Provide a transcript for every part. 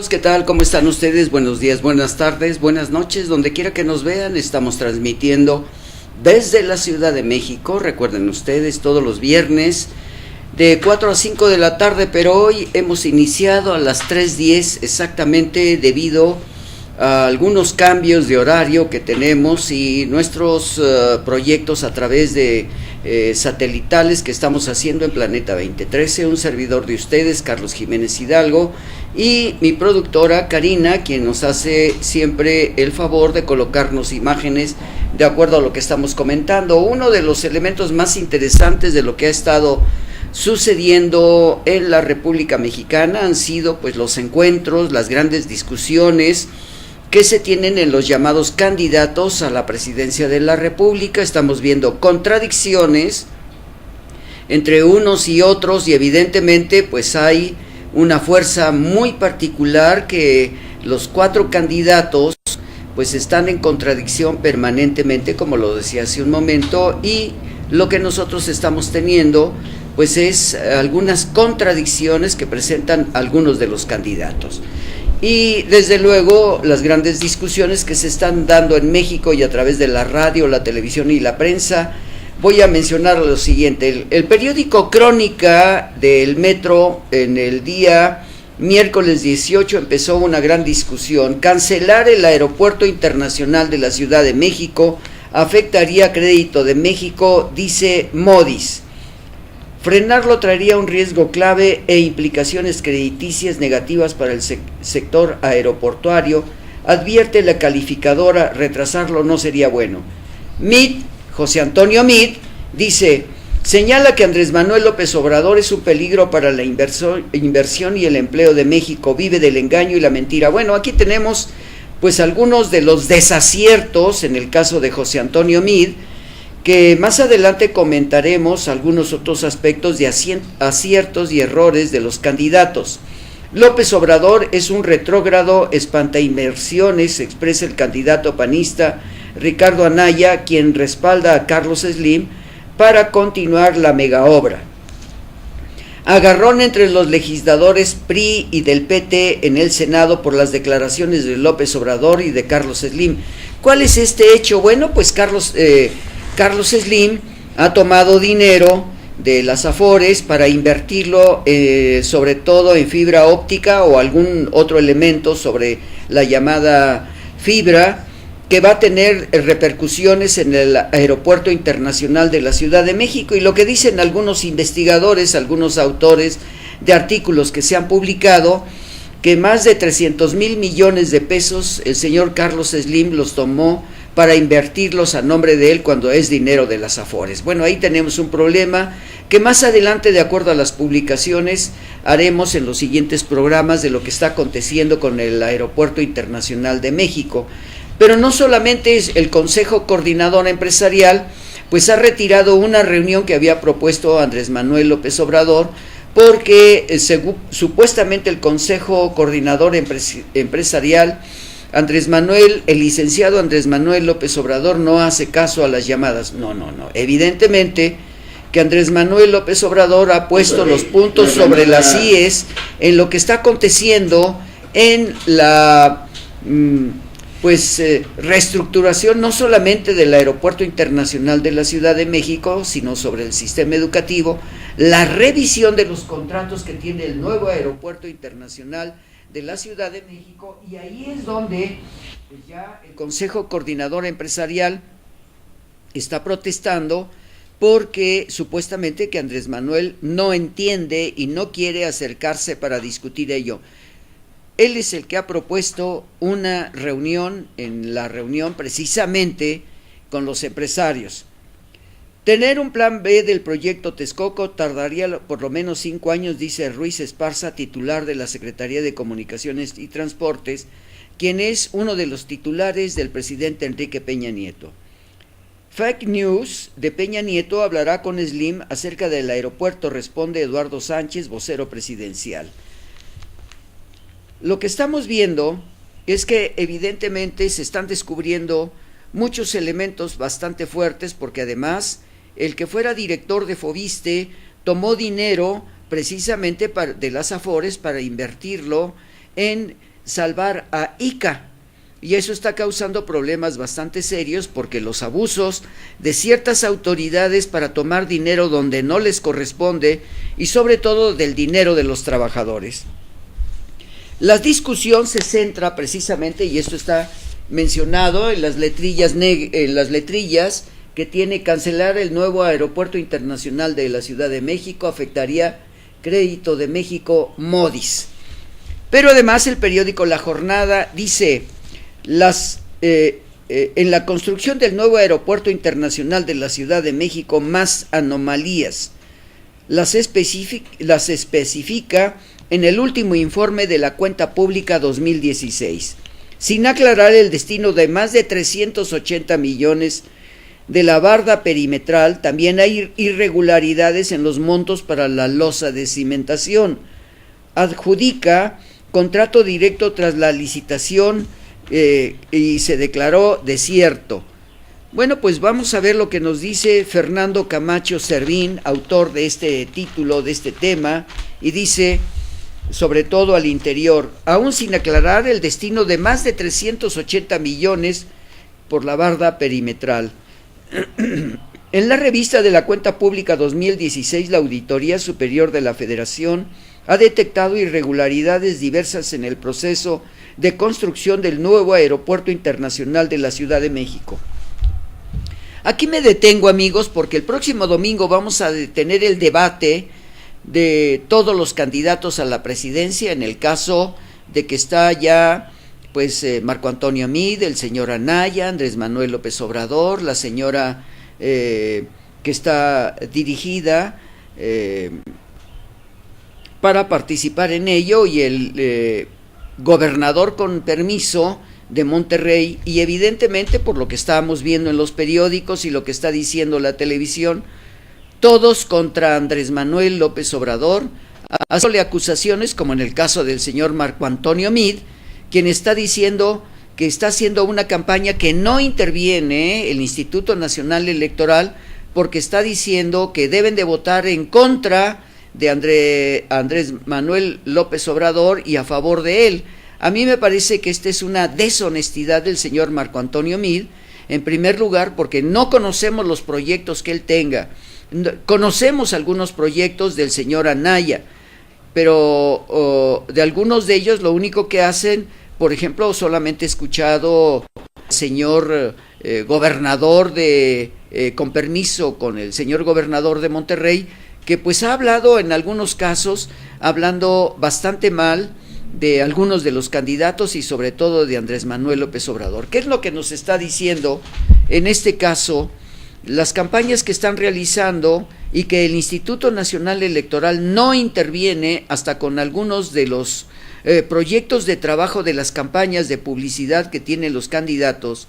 ¿Qué tal? ¿Cómo están ustedes? Buenos días, buenas tardes, buenas noches, donde quiera que nos vean. Estamos transmitiendo desde la Ciudad de México. Recuerden ustedes, todos los viernes de 4 a 5 de la tarde, pero hoy hemos iniciado a las 3:10 exactamente debido a algunos cambios de horario que tenemos y nuestros proyectos a través de satelitales que estamos haciendo en Planeta 2013. Un servidor de ustedes, Carlos Jiménez Hidalgo, y mi productora Karina, quien nos hace siempre el favor de colocarnos imágenes de acuerdo a lo que estamos comentando. Uno de los elementos más interesantes de lo que ha estado sucediendo en la República Mexicana han sido pues los encuentros, las grandes discusiones que se tienen en los llamados candidatos a la presidencia de la República. Estamos viendo contradicciones entre unos y otros, y evidentemente pues hay una fuerza muy particular, que los 4 candidatos pues están en contradicción permanentemente, como lo decía hace un momento, y lo que nosotros estamos teniendo pues es algunas contradicciones que presentan algunos de los candidatos. Y desde luego las grandes discusiones que se están dando en México y a través de la radio, la televisión y la prensa. Voy a mencionar lo siguiente: el periódico Crónica del Metro en el día miércoles 18 empezó una gran discusión. Cancelar el Aeropuerto Internacional de la Ciudad de México afectaría crédito de México, dice Moody's. Frenarlo traería un riesgo clave e implicaciones crediticias negativas para el sector aeroportuario, advierte la calificadora. Retrasarlo no sería bueno. José Antonio Meade, dice, señala que Andrés Manuel López Obrador es un peligro para la inversión y el empleo de México, vive del engaño y la mentira. Bueno, aquí tenemos pues algunos de los desaciertos en el caso de José Antonio Meade, que más adelante comentaremos algunos otros aspectos de aciertos y errores de los candidatos. López Obrador es un retrógrado espantainversiones, expresa el candidato panista Ricardo Anaya, quien respalda a Carlos Slim para continuar la megaobra. Agarrón entre los legisladores PRI y del PT en el Senado por las declaraciones de López Obrador y de Carlos Slim. ¿Cuál es este hecho? Bueno, pues Carlos Slim ha tomado dinero de las Afores para invertirlo sobre todo en fibra óptica o algún otro elemento sobre la llamada fibra, que va a tener repercusiones en el Aeropuerto Internacional de la Ciudad de México. Y lo que dicen algunos investigadores, algunos autores de artículos que se han publicado, que más de 300,000 millones de pesos el señor Carlos Slim los tomó para invertirlos a nombre de él cuando es dinero de las Afores. Bueno, ahí tenemos un problema que más adelante, de acuerdo a las publicaciones, haremos en los siguientes programas de lo que está aconteciendo con el Aeropuerto Internacional de México. Pero no solamente es el Consejo Coordinador Empresarial, pues ha retirado una reunión que había propuesto Andrés Manuel López Obrador, porque supuestamente el Consejo Coordinador Empresarial, el licenciado Andrés Manuel López Obrador no hace caso a las llamadas. No. Evidentemente que Andrés Manuel López Obrador ha puesto los puntos sobre las IES en lo que está aconteciendo en la reestructuración no solamente del Aeropuerto Internacional de la Ciudad de México, sino sobre el sistema educativo, la revisión de los contratos que tiene el nuevo Aeropuerto Internacional de la Ciudad de México. Y ahí es donde pues ya el Consejo Coordinador Empresarial está protestando, porque supuestamente que Andrés Manuel no entiende y no quiere acercarse para discutir ello. Él es el que ha propuesto una reunión, en la reunión precisamente con los empresarios. Tener un plan B del proyecto Texcoco tardaría por lo menos 5 años, dice Ruiz Esparza, titular de la Secretaría de Comunicaciones y Transportes, quien es uno de los titulares del presidente Enrique Peña Nieto. Fake news de Peña Nieto, hablará con Slim acerca del aeropuerto, responde Eduardo Sánchez, vocero presidencial. Lo que estamos viendo es que evidentemente se están descubriendo muchos elementos bastante fuertes, porque además el que fuera director de Foviste tomó dinero precisamente de las Afores para invertirlo en salvar a Ica. Y eso está causando problemas bastante serios porque los abusos de ciertas autoridades para tomar dinero donde no les corresponde y sobre todo del dinero de los trabajadores. La discusión se centra precisamente, y esto está mencionado en las letrillas que tiene: cancelar el nuevo aeropuerto internacional de la Ciudad de México afectaría Crédito de México Modis. Pero además el periódico La Jornada dice: en la construcción del nuevo aeropuerto internacional de la Ciudad de México, más anomalías. Las especifica en el último informe de la cuenta pública 2016, sin aclarar el destino de más de 380 millones de la barda perimetral. También hay irregularidades en los montos para la losa de cimentación. Adjudica contrato directo tras la licitación y se declaró desierto. Bueno, pues vamos a ver lo que nos dice Fernando Camacho Servín, autor de este título, de este tema, y dice, sobre todo al interior: aún sin aclarar el destino de más de 380 millones por la barda perimetral. En la revista de la Cuenta Pública 2016, la Auditoría Superior de la Federación ha detectado irregularidades diversas en el proceso de construcción del nuevo aeropuerto internacional de la Ciudad de México. Aquí me detengo, amigos, porque el próximo domingo vamos a tener el debate de todos los candidatos a la presidencia, en el caso de que está ya pues Marco Antonio Meade, el señor Anaya, Andrés Manuel López Obrador, la señora que está dirigida para participar en ello, y el gobernador con permiso de Monterrey, y evidentemente, por lo que estábamos viendo en los periódicos y lo que está diciendo la televisión, todos contra Andrés Manuel López Obrador, haciéndole acusaciones, como en el caso del señor Marco Antonio Meade, quien está diciendo que está haciendo una campaña que no interviene el Instituto Nacional Electoral, porque está diciendo que deben de votar en contra de Andrés Manuel López Obrador y a favor de él. A mí me parece que esta es una deshonestidad del señor Marco Antonio Meade, en primer lugar porque no conocemos los proyectos que él tenga. Conocemos algunos proyectos del señor Anaya, pero de algunos de ellos lo único que hacen, por ejemplo, solamente he escuchado al señor gobernador con permiso con el señor gobernador de Monterrey, que pues ha hablado en algunos casos, hablando bastante mal de algunos de los candidatos y sobre todo de Andrés Manuel López Obrador. ¿Qué es lo que nos está diciendo en este caso? Las campañas que están realizando y que el Instituto Nacional Electoral no interviene hasta con algunos de los proyectos de trabajo de las campañas de publicidad que tienen los candidatos,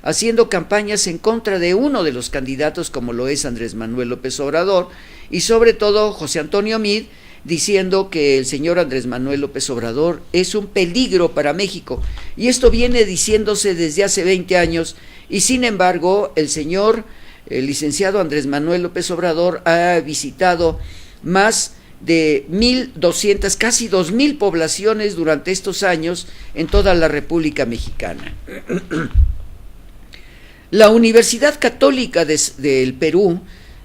haciendo campañas en contra de uno de los candidatos, como lo es Andrés Manuel López Obrador, y sobre todo José Antonio Meade, diciendo que el señor Andrés Manuel López Obrador es un peligro para México. Y esto viene diciéndose desde hace 20 años, y sin embargo el licenciado Andrés Manuel López Obrador ha visitado más de 1,200, casi 2,000 poblaciones durante estos años en toda la República Mexicana. La Universidad Católica del Perú,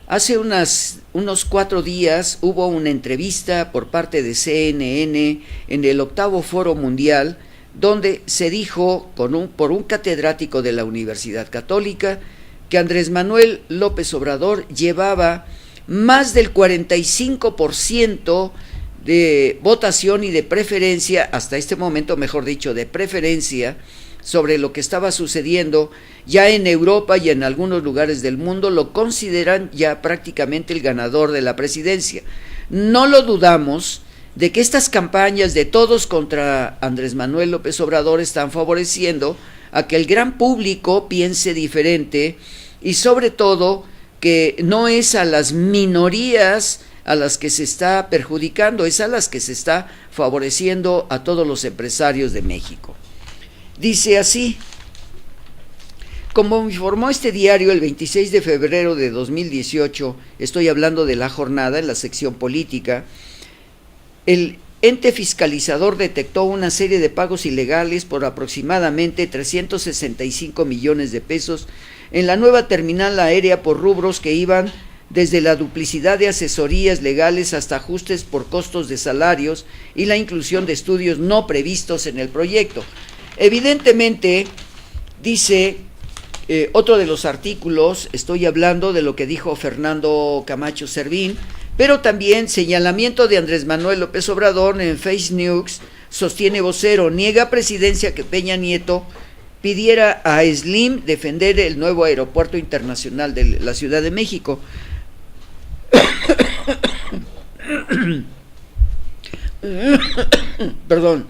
hace unos 4 días hubo una entrevista por parte de CNN en el 8º Foro Mundial, donde se dijo por un catedrático de la Universidad Católica que Andrés Manuel López Obrador llevaba más del 45% de votación y de preferencia, hasta este momento, mejor dicho, de preferencia sobre lo que estaba sucediendo ya en Europa y en algunos lugares del mundo. Lo consideran ya prácticamente el ganador de la presidencia. No lo dudamos de que estas campañas de todos contra Andrés Manuel López Obrador están favoreciendo a que el gran público piense diferente, y sobre todo que no es a las minorías a las que se está perjudicando, es a las que se está favoreciendo a todos los empresarios de México. Dice así: como informó este diario el 26 de febrero de 2018, estoy hablando de La Jornada en la sección política, el ente fiscalizador detectó una serie de pagos ilegales por aproximadamente 365 millones de pesos en la nueva terminal aérea por rubros que iban desde la duplicidad de asesorías legales hasta ajustes por costos de salarios y la inclusión de estudios no previstos en el proyecto. Evidentemente, dice otro de los artículos, estoy hablando de lo que dijo Fernando Camacho Servín, pero también señalamiento de Andrés Manuel López Obrador en Face News, sostiene vocero, niega presidencia que Peña Nieto pidiera a Slim defender el nuevo aeropuerto internacional de la Ciudad de México. Perdón.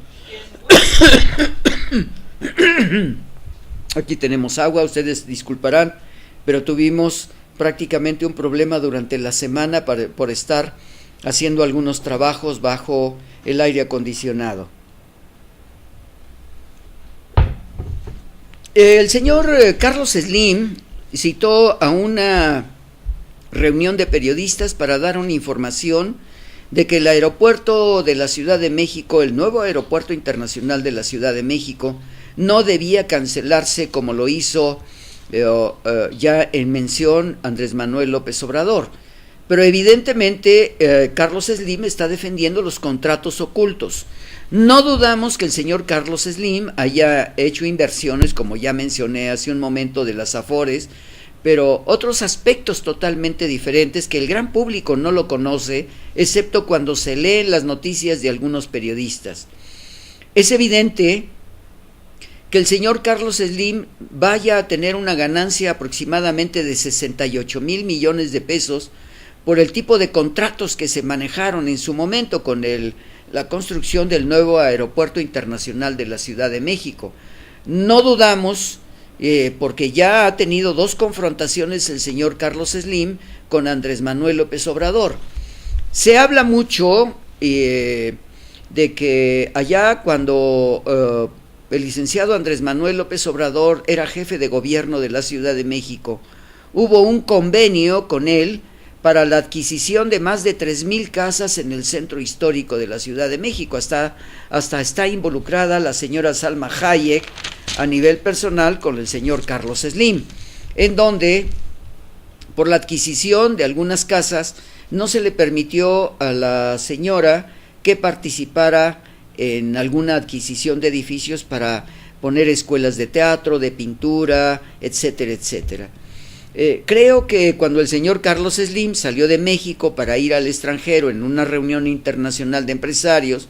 Aquí tenemos agua, ustedes disculparán, pero tuvimos prácticamente un problema durante la semana por estar haciendo algunos trabajos bajo el aire acondicionado. El señor Carlos Slim citó a una reunión de periodistas para dar una información de que el aeropuerto de la Ciudad de México, el nuevo aeropuerto internacional de la Ciudad de México, no debía cancelarse como lo hizo ya en mención Andrés Manuel López Obrador. Pero evidentemente Carlos Slim está defendiendo los contratos ocultos. No dudamos que el señor Carlos Slim haya hecho inversiones, como ya mencioné hace un momento, de las Afores, pero otros aspectos totalmente diferentes que el gran público no lo conoce, excepto cuando se leen las noticias de algunos periodistas. Es evidente que el señor Carlos Slim vaya a tener una ganancia aproximadamente de 68 mil millones de pesos por el tipo de contratos que se manejaron en su momento con la construcción del nuevo aeropuerto internacional de la Ciudad de México. No dudamos, porque ya ha tenido 2 confrontaciones el señor Carlos Slim con Andrés Manuel López Obrador. Se habla mucho de que allá cuando el licenciado Andrés Manuel López Obrador era jefe de gobierno de la Ciudad de México, hubo un convenio con él para la adquisición de más de 3,000 casas en el centro histórico de la Ciudad de México. Hasta está involucrada la señora Salma Hayek a nivel personal con el señor Carlos Slim, en donde por la adquisición de algunas casas no se le permitió a la señora que participara en alguna adquisición de edificios para poner escuelas de teatro, de pintura, etcétera, etcétera. Creo que cuando el señor Carlos Slim salió de México para ir al extranjero en una reunión internacional de empresarios,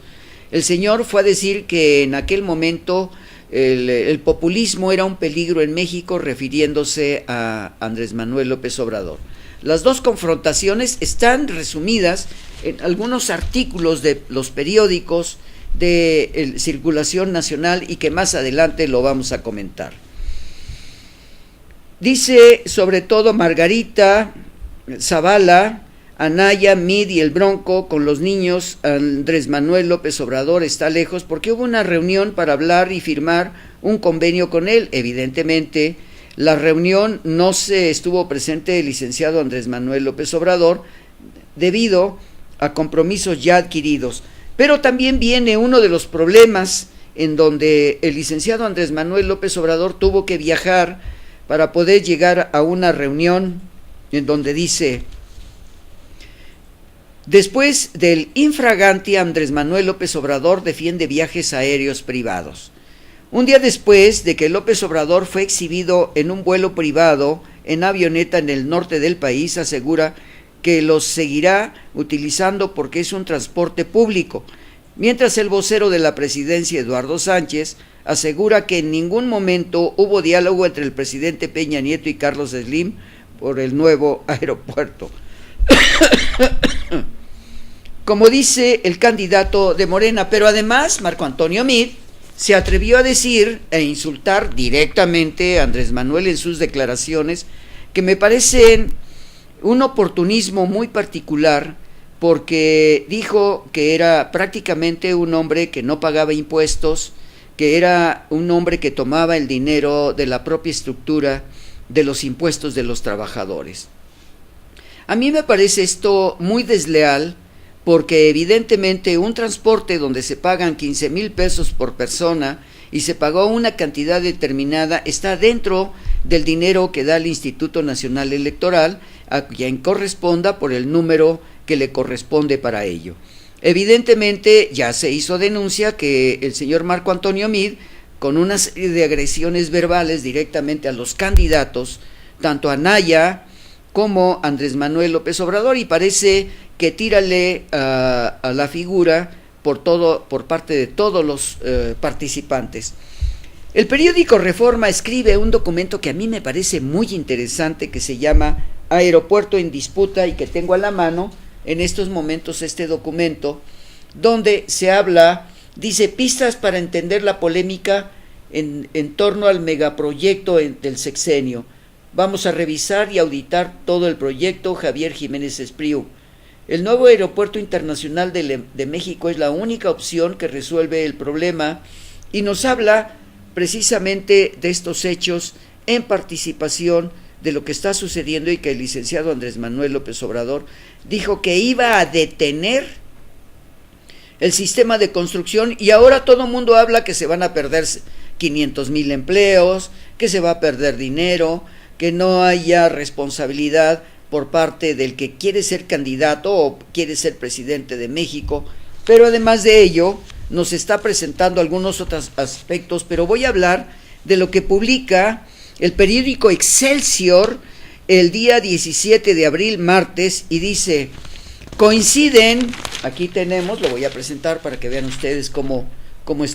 el señor fue a decir que en aquel momento el populismo era un peligro en México, refiriéndose a Andrés Manuel López Obrador. Las 2 confrontaciones están resumidas en algunos artículos de los periódicos de circulación nacional y que más adelante lo vamos a comentar. Dice sobre todo Margarita Zavala, Anaya, Mid y el Bronco, con los niños, Andrés Manuel López Obrador está lejos porque hubo una reunión para hablar y firmar un convenio con él. Evidentemente, la reunión no se estuvo presente el licenciado Andrés Manuel López Obrador debido a compromisos ya adquiridos. Pero también viene uno de los problemas en donde el licenciado Andrés Manuel López Obrador tuvo que viajar para poder llegar a una reunión en donde dice: después del infraganti, Andrés Manuel López Obrador defiende viajes aéreos privados. Un día después de que López Obrador fue exhibido en un vuelo privado en avioneta en el norte del país, asegura que los seguirá utilizando porque es un transporte público, mientras el vocero de la presidencia, Eduardo Sánchez, asegura que en ningún momento hubo diálogo entre el presidente Peña Nieto y Carlos Slim por el nuevo aeropuerto. Como dice el candidato de Morena, pero además Marco Antonio Meade se atrevió a decir e insultar directamente a Andrés Manuel en sus declaraciones, que me parecen un oportunismo muy particular, porque dijo que era prácticamente un hombre que no pagaba impuestos, que era un hombre que tomaba el dinero de la propia estructura de los impuestos de los trabajadores. A mí me parece esto muy desleal, porque evidentemente un transporte donde se pagan 15,000 pesos por persona y se pagó una cantidad determinada está dentro del dinero que da el Instituto Nacional Electoral a quien corresponda por el número que le corresponde para ello. Evidentemente ya se hizo denuncia que el señor Marco Antonio Meade, con una serie de agresiones verbales directamente a los candidatos, tanto a Anaya como a Andrés Manuel López Obrador, y parece que tírale a la figura por parte de todos los participantes. El periódico Reforma escribe un documento que a mí me parece muy interesante, que se llama Aeropuerto en Disputa, y que tengo a la mano en estos momentos este documento, donde se habla, dice, pistas para entender la polémica en torno al megaproyecto del sexenio. Vamos a revisar y auditar todo el proyecto. Javier Jiménez Espriu. El nuevo aeropuerto internacional de México es la única opción que resuelve el problema, y nos habla precisamente de estos hechos en participación de lo que está sucediendo, y que el licenciado Andrés Manuel López Obrador dijo que iba a detener el sistema de construcción, y ahora todo el mundo habla que se van a perder 500,000 empleos, que se va a perder dinero, que no haya responsabilidad por parte del que quiere ser candidato o quiere ser presidente de México. Pero además de ello nos está presentando algunos otros aspectos, pero voy a hablar de lo que publica el periódico Excelsior el día 17 de abril, martes, y dice, coinciden, aquí tenemos, lo voy a presentar para que vean ustedes cómo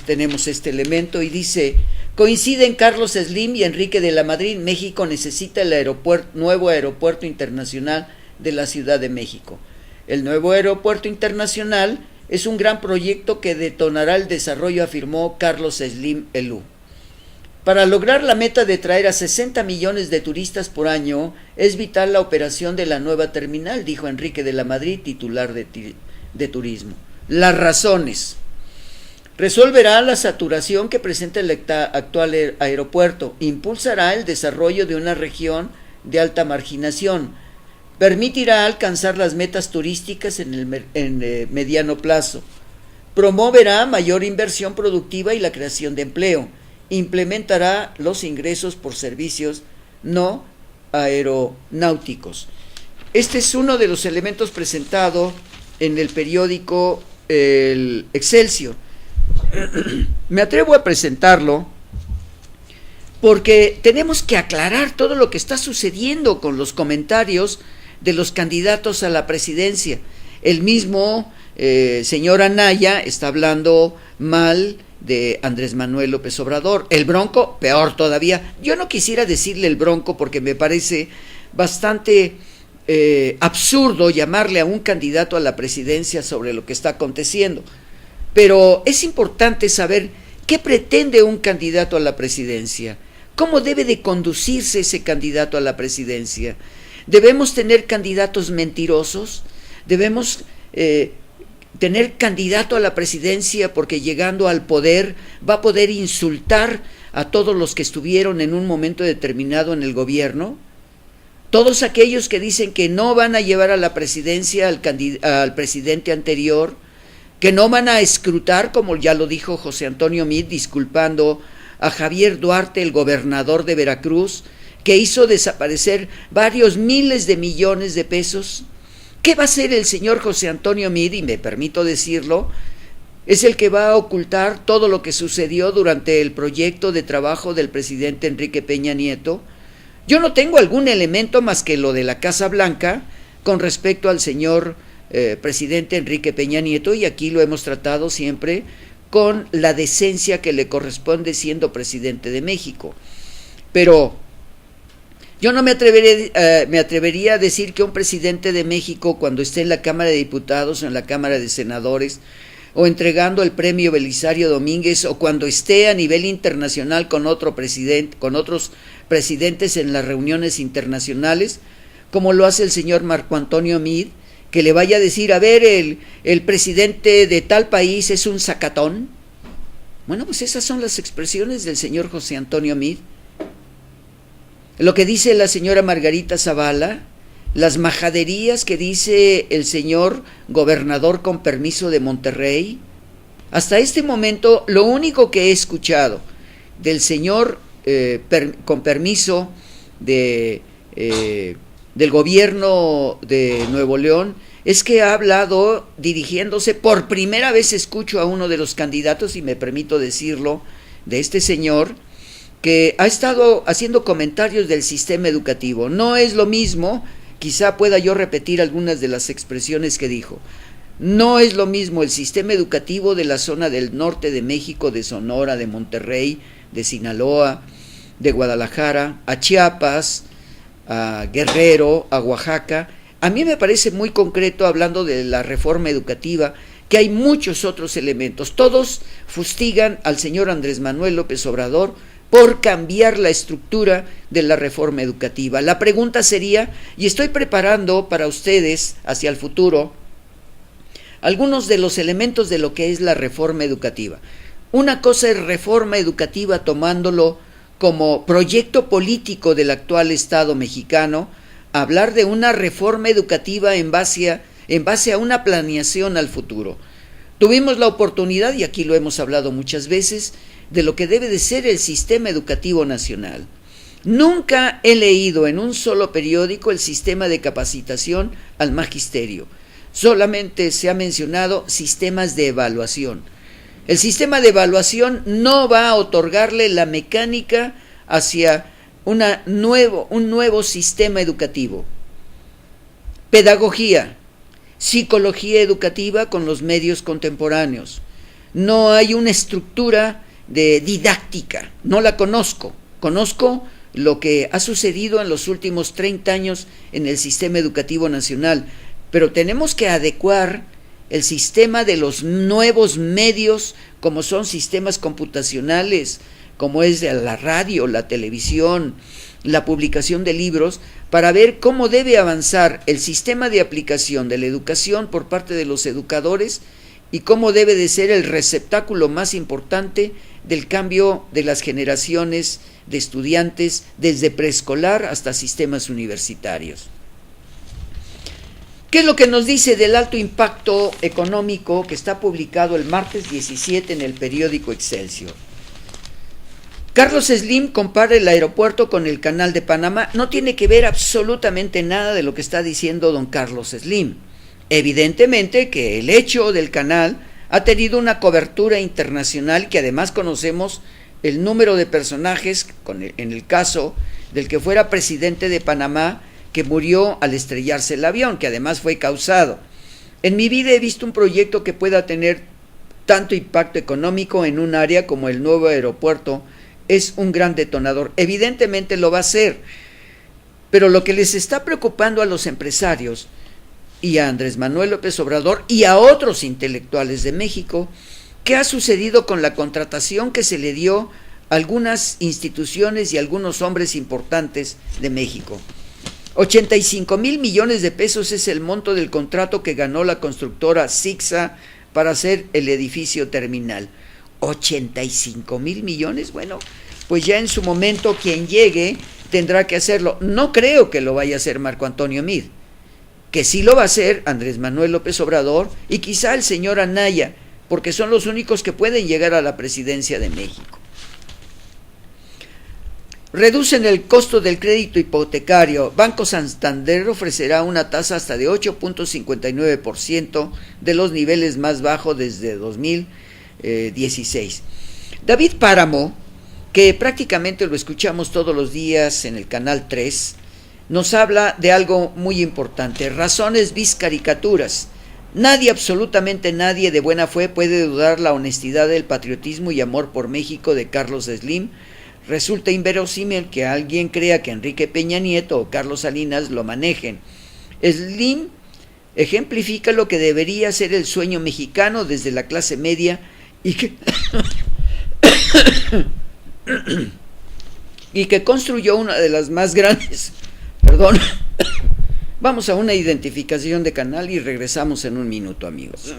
tenemos este elemento, y dice, coinciden Carlos Slim y Enrique de la Madrid, México necesita el nuevo aeropuerto internacional de la Ciudad de México. El nuevo aeropuerto internacional es un gran proyecto que detonará el desarrollo, afirmó Carlos Slim Elú. Para lograr la meta de traer a 60 millones de turistas por año, es vital la operación de la nueva terminal, dijo Enrique de la Madrid, titular de Turismo. Las razones. Resolverá la saturación que presenta el actual aeropuerto, impulsará el desarrollo de una región de alta marginación, permitirá alcanzar las metas turísticas en mediano plazo, promoverá mayor inversión productiva y la creación de empleo, implementará los ingresos por servicios no aeronáuticos. Este es uno de los elementos presentados en el periódico El Excelsior. Me atrevo a presentarlo porque tenemos que aclarar todo lo que está sucediendo con los comentarios de los candidatos a la presidencia. El mismo señor Anaya está hablando mal de Andrés Manuel López Obrador. El Bronco, peor todavía. Yo no quisiera decirle el Bronco porque me parece bastante absurdo llamarle a un candidato a la presidencia sobre lo que está aconteciendo. Pero es importante saber qué pretende un candidato a la presidencia, cómo debe de conducirse ese candidato a la presidencia. ¿Debemos tener candidatos mentirosos? ¿Debemos tener candidato a la presidencia porque llegando al poder va a poder insultar a todos los que estuvieron en un momento determinado en el gobierno? Todos aquellos que dicen que no van a llevar a la presidencia al presidente anterior, que no van a escrutar, como ya lo dijo José Antonio Meade, disculpando a Javier Duarte, el gobernador de Veracruz, que hizo desaparecer varios miles de millones de pesos. ¿Qué va a hacer el señor José Antonio Meade? Y me permito decirlo, es el que va a ocultar todo lo que sucedió durante el proyecto de trabajo del presidente Enrique Peña Nieto. Yo no tengo algún elemento más que lo de la Casa Blanca con respecto al señor presidente Enrique Peña Nieto, y aquí lo hemos tratado siempre con la decencia que le corresponde siendo presidente de México. Pero yo no me atrevería a decir que un presidente de México, cuando esté en la Cámara de Diputados o en la Cámara de Senadores, o entregando el premio Belisario Domínguez, o cuando esté a nivel internacional con otros presidentes en las reuniones internacionales, como lo hace el señor Marco Antonio Meade, que le vaya a decir, a ver, el presidente de tal país es un zacatón. Bueno, pues esas son las expresiones del señor José Antonio Meade. Lo que dice la señora Margarita Zavala, las majaderías que dice el señor gobernador con permiso de Monterrey. Hasta este momento, lo único que he escuchado del señor con permiso del gobierno de Nuevo León es que ha hablado dirigiéndose, por primera vez escucho a uno de los candidatos, y me permito decirlo, de este señor, que ha estado haciendo comentarios del sistema educativo. No es lo mismo, quizá pueda yo repetir algunas de las expresiones que dijo. No es lo mismo el sistema educativo de la zona del norte de México, de Sonora, de Monterrey, de Sinaloa, de Guadalajara, a Chiapas, a Guerrero, a Oaxaca. A mí me parece muy concreto, hablando de la reforma educativa, que hay muchos otros elementos. Todos fustigan al señor Andrés Manuel López Obrador por cambiar la estructura de la reforma educativa. La pregunta sería, y estoy preparando para ustedes hacia el futuro, algunos de los elementos de lo que es la reforma educativa. Una cosa es reforma educativa tomándolo como proyecto político del actual Estado mexicano, hablar de una reforma educativa en base a una planeación al futuro. Tuvimos la oportunidad, y aquí lo hemos hablado muchas veces, de lo que debe de ser el sistema educativo nacional. Nunca he leído en un solo periódico el sistema de capacitación al magisterio. Solamente se ha mencionado sistemas de evaluación. El sistema de evaluación no va a otorgarle la mecánica hacia un nuevo sistema educativo. Pedagogía, psicología educativa con los medios contemporáneos. No hay una estructura de didáctica, no la conozco. Conozco lo que ha sucedido en los últimos 30 años en el sistema educativo nacional, pero tenemos que adecuar el sistema de los nuevos medios, como son sistemas computacionales, como es la radio, la televisión, la publicación de libros, para ver cómo debe avanzar el sistema de aplicación de la educación por parte de los educadores y cómo debe de ser el receptáculo más importante del cambio de las generaciones de estudiantes desde preescolar hasta sistemas universitarios. ¿Qué es lo que nos dice del alto impacto económico que está publicado el martes 17 en el periódico Excelsior? Carlos Slim compara el aeropuerto con el Canal de Panamá. No tiene que ver absolutamente nada de lo que está diciendo don Carlos Slim. Evidentemente que el hecho del canal ha tenido una cobertura internacional, que además conocemos el número de personajes, en el caso del que fuera presidente de Panamá, que murió al estrellarse el avión, que además fue causado. En mi vida he visto un proyecto que pueda tener tanto impacto económico en un área como el nuevo aeropuerto. Es un gran detonador. Evidentemente lo va a hacer, pero lo que les está preocupando a los empresarios y a Andrés Manuel López Obrador y a otros intelectuales de México, ¿qué ha sucedido con la contratación que se le dio a algunas instituciones y a algunos hombres importantes de México? 85,000 millones de pesos es el monto del contrato que ganó la constructora Sixa para hacer el edificio terminal. 85,000 millones, bueno, pues ya en su momento quien llegue tendrá que hacerlo. No creo que lo vaya a hacer Marco Antonio Meade, que sí lo va a hacer Andrés Manuel López Obrador y quizá el señor Anaya, porque son los únicos que pueden llegar a la presidencia de México. Reducen el costo del crédito hipotecario. Banco Santander ofrecerá una tasa hasta de 8.59% de los niveles más bajos desde 2016. David Páramo, que prácticamente lo escuchamos todos los días en el Canal 3, nos habla de algo muy importante: razones vis caricaturas. Nadie, absolutamente nadie de buena fe puede dudar la honestidad del patriotismo y amor por México de Carlos Slim. Resulta inverosímil que alguien crea que Enrique Peña Nieto o Carlos Salinas lo manejen. Slim ejemplifica lo que debería ser el sueño mexicano desde la clase media y que construyó una de las más grandes. Vamos a una identificación de canal y regresamos en un minuto, amigos.